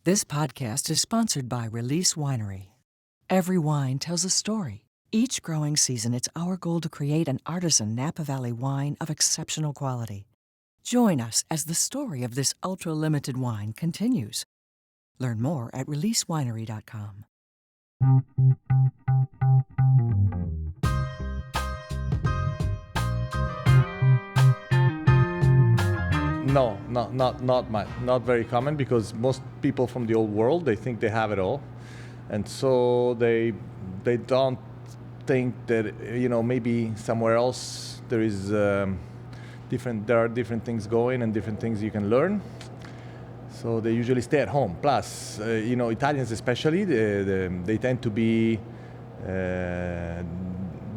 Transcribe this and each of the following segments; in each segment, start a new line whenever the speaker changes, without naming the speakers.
This podcast is sponsored by Release Winery. Every wine tells a story. Each growing season, it's our goal to create an artisan Napa Valley wine of exceptional quality. Join us as the story of this ultra-limited wine continues. Learn more at releasewinery.com.
No, not very common, because most people from the old world, they think they have it all, and so they don't think that maybe somewhere else there is there are different things going and different things you can learn. So they usually stay at home. Plus, Italians especially, they tend to be the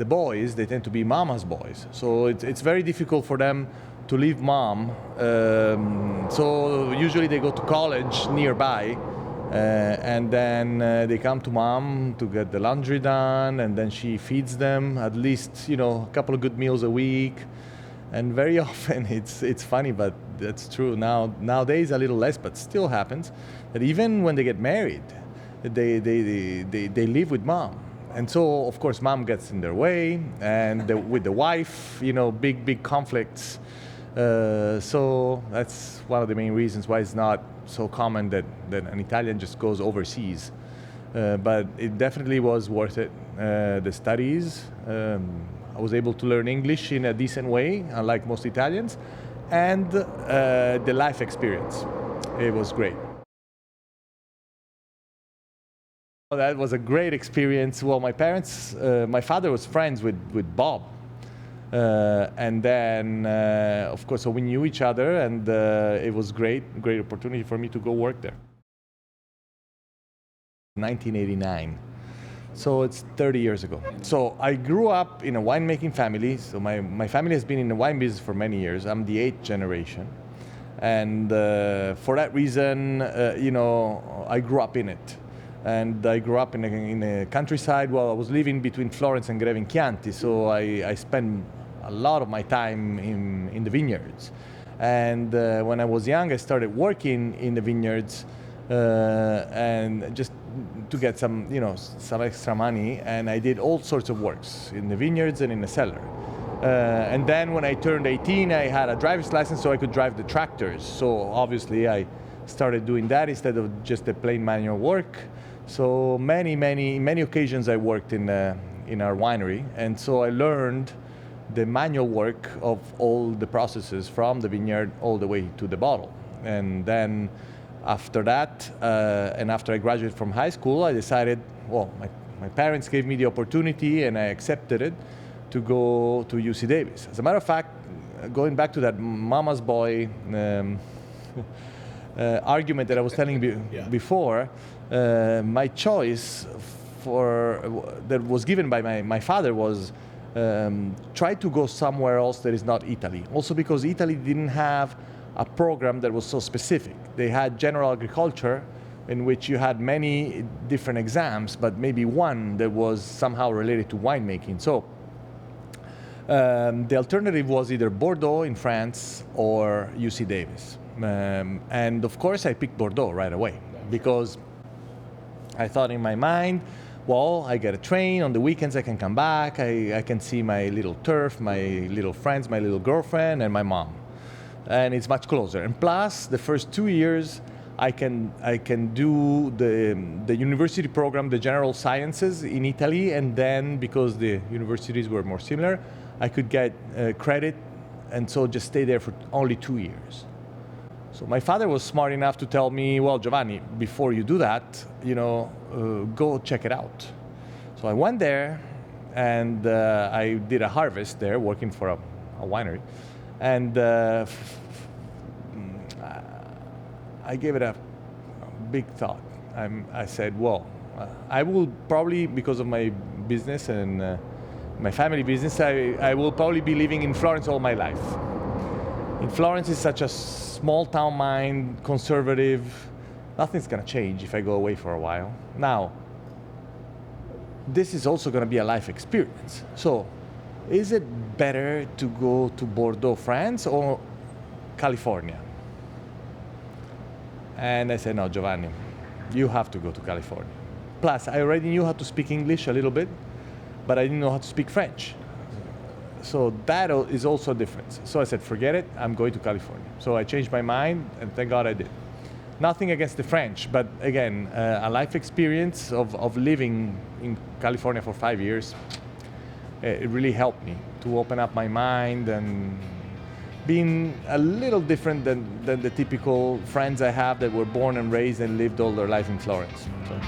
boys. They tend to be mama's boys. So it's very difficult for them to leave mom. So usually they go to college nearby, and then they come to mom to get the laundry done, and then she feeds them at least a couple of good meals a week. And very often it's funny, but that's true. Nowadays a little less, but still happens that even when they get married, they live with mom. And so, of course, mom gets in their way, and with the wife, big conflicts. So that's one of the main reasons why it's not so common that an Italian just goes overseas. But it definitely was worth it. The studies, I was able to learn English in a decent way, unlike most Italians, and the life experience. It was great. That was a great experience. Well, my father was friends with Bob. And then, of course, so we knew each other, and it was great opportunity for me to go work there. 1989. So it's 30 years ago. So I grew up in a winemaking family. So my family has been in the wine business for many years. I'm the 8th generation. And for that reason, I grew up in it. And I grew up in the countryside. Well, I was living between Florence and Greve in Chianti, so I spent a lot of my time in the vineyards. And when I was young, I started working in the vineyards, and just to get some extra money. And I did all sorts of works in the vineyards and in the cellar. And then when I turned 18, I had a driver's license, so I could drive the tractors. So obviously, I started doing that instead of just the plain manual work. So many occasions I worked in our winery, and so I learned the manual work of all the processes from the vineyard all the way to the bottle. And then after that, and after I graduated from high school, I decided, well, my parents gave me the opportunity, and I accepted it, to go to UC Davis. As a matter of fact, going back to that mama's boy argument that I was telling you before, my choice that was given by my father was try to go somewhere else that is not Italy. Also because Italy didn't have a program that was so specific. They had general agriculture, in which you had many different exams, but maybe one that was somehow related to winemaking. So the alternative was either Bordeaux in France or UC Davis. And of course I picked Bordeaux right away, because I thought in my mind, well, I get a train, on the weekends I can come back, I can see my little turf, my little friends, my little girlfriend, and my mom. And it's much closer. And plus, the first 2 years, I can do the university program, the general sciences in Italy, and then, because the universities were more similar, I could get credit, and so just stay there for only 2 years. So my father was smart enough to tell me, well, Giovanni, before you do that, go check it out. So I went there, and I did a harvest there, working for a winery. And I gave it a big thought. I said, well, I will probably, because of my business and my family business, I will probably be living in Florence all my life. In Florence is such a small town mind, conservative. Nothing's going to change if I go away for a while. Now, this is also going to be a life experience. So, is it better to go to Bordeaux, France, or California? And I said, no, Giovanni, you have to go to California. Plus, I already knew how to speak English a little bit, but I didn't know how to speak French. So that is also a difference. So I said, forget it, I'm going to California. So I changed my mind, and thank God I did. Nothing against the French, but again, a life experience of living in California for 5 years, it really helped me to open up my mind and being a little different than the typical friends I have that were born and raised and lived all their life in Florence. So.